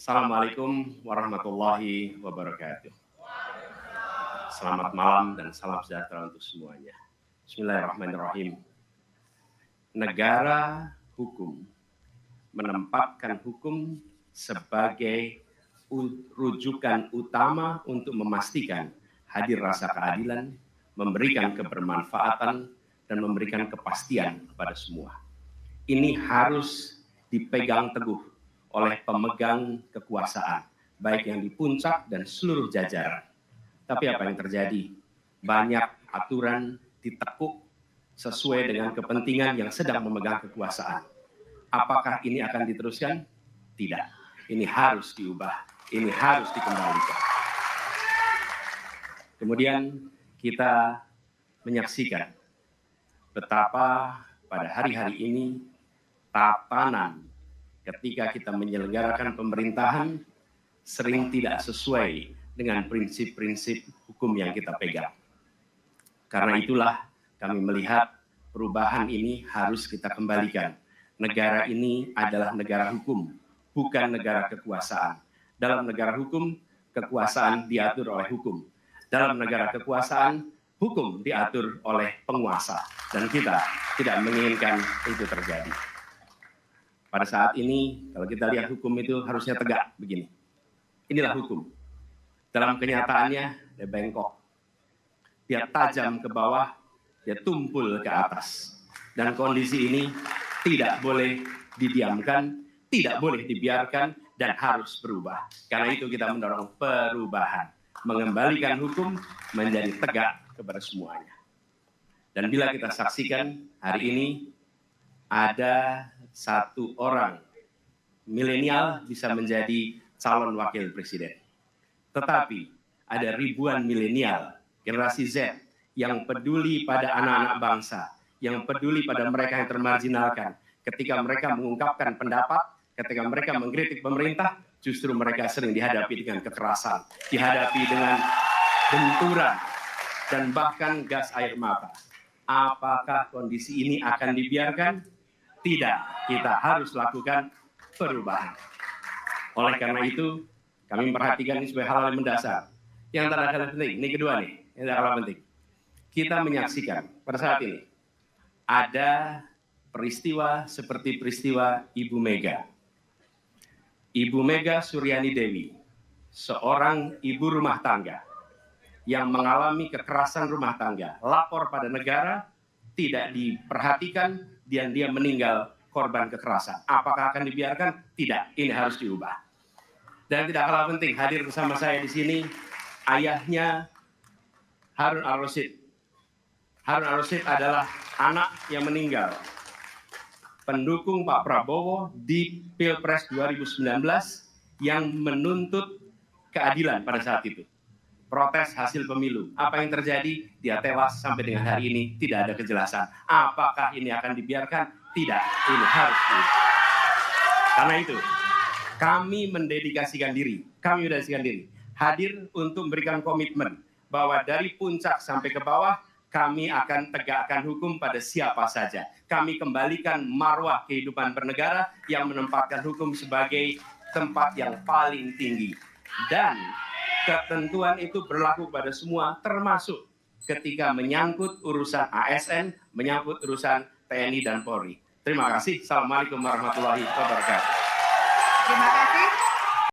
Assalamualaikum warahmatullahi wabarakatuh. Selamat malam dan salam sejahtera untuk semuanya. Bismillahirrahmanirrahim. Negara hukum menempatkan hukum sebagai rujukan utama untuk memastikan hadir rasa keadilan, memberikan kebermanfaatan, dan memberikan kepastian kepada semua. Ini harus dipegang teguh oleh pemegang kekuasaan, baik yang di puncak dan seluruh jajaran. Tapi apa yang terjadi? Banyak aturan ditekuk sesuai dengan kepentingan yang sedang memegang kekuasaan. Apakah ini akan diteruskan? Tidak. Ini harus diubah. Ini harus dikembalikan. Kemudian kita menyaksikan betapa pada hari-hari ini tatanan ketika kita menyelenggarakan pemerintahan sering tidak sesuai dengan prinsip-prinsip hukum yang kita pegang. Karena itulah kami melihat perubahan ini harus kita kembalikan. Negara ini adalah negara hukum, bukan negara kekuasaan. Dalam negara hukum, kekuasaan diatur oleh hukum. Dalam negara kekuasaan, hukum diatur oleh penguasa. Dan kita tidak menginginkan itu terjadi. Pada saat ini, kalau kita lihat hukum itu harusnya tegak begini. Inilah hukum. Dalam kenyataannya, dia bengkok. Dia tajam ke bawah, dia tumpul ke atas. Dan kondisi ini tidak boleh didiamkan, tidak boleh dibiarkan, dan harus berubah. Karena itu kita mendorong perubahan. Mengembalikan hukum menjadi tegak kepada semuanya. Dan bila kita saksikan hari ini, ada satu orang milenial bisa menjadi calon wakil presiden. Tetapi ada ribuan milenial, generasi Z, yang peduli pada anak-anak bangsa, yang peduli pada mereka yang termarginalkan. Ketika mereka mengungkapkan pendapat, ketika mereka mengkritik pemerintah, justru mereka sering dihadapi dengan kekerasan, dihadapi dengan benturan, dan bahkan gas air mata. Apakah kondisi ini akan dibiarkan? Tidak, kita harus lakukan perubahan. Oleh karena itu, kami memperhatikan ini sebagai hal yang mendasar. Yang tak kalah penting, ini kedua nih, yang tak kalah penting. Kita menyaksikan pada saat ini, ada peristiwa seperti peristiwa Ibu Mega. Ibu Mega Suryani Dewi, seorang ibu rumah tangga yang mengalami kekerasan rumah tangga, lapor pada negara, tidak diperhatikan, dan dia meninggal korban kekerasan. Apakah akan dibiarkan? Tidak, ini harus diubah. Dan tidak kalah penting, hadir bersama saya di sini, ayahnya Harun Al-Rasyid. Harun Al-Rasyid adalah anak yang meninggal, pendukung Pak Prabowo di Pilpres 2019 yang menuntut keadilan pada saat itu. Protes hasil pemilu. Apa yang terjadi? Dia tewas sampai dengan hari ini tidak ada kejelasan. Apakah ini akan dibiarkan? Tidak. Ini harus diubah. Karena itu, kami mendedikasikan diri. Hadir untuk memberikan komitmen bahwa dari puncak sampai ke bawah, kami akan tegakkan hukum pada siapa saja. Kami kembalikan marwah kehidupan bernegara yang menempatkan hukum sebagai tempat yang paling tinggi. Dan ketentuan itu berlaku pada semua, termasuk ketika menyangkut urusan ASN, menyangkut urusan TNI dan Polri. Terima kasih. Assalamualaikum warahmatullahi wabarakatuh. Terima kasih.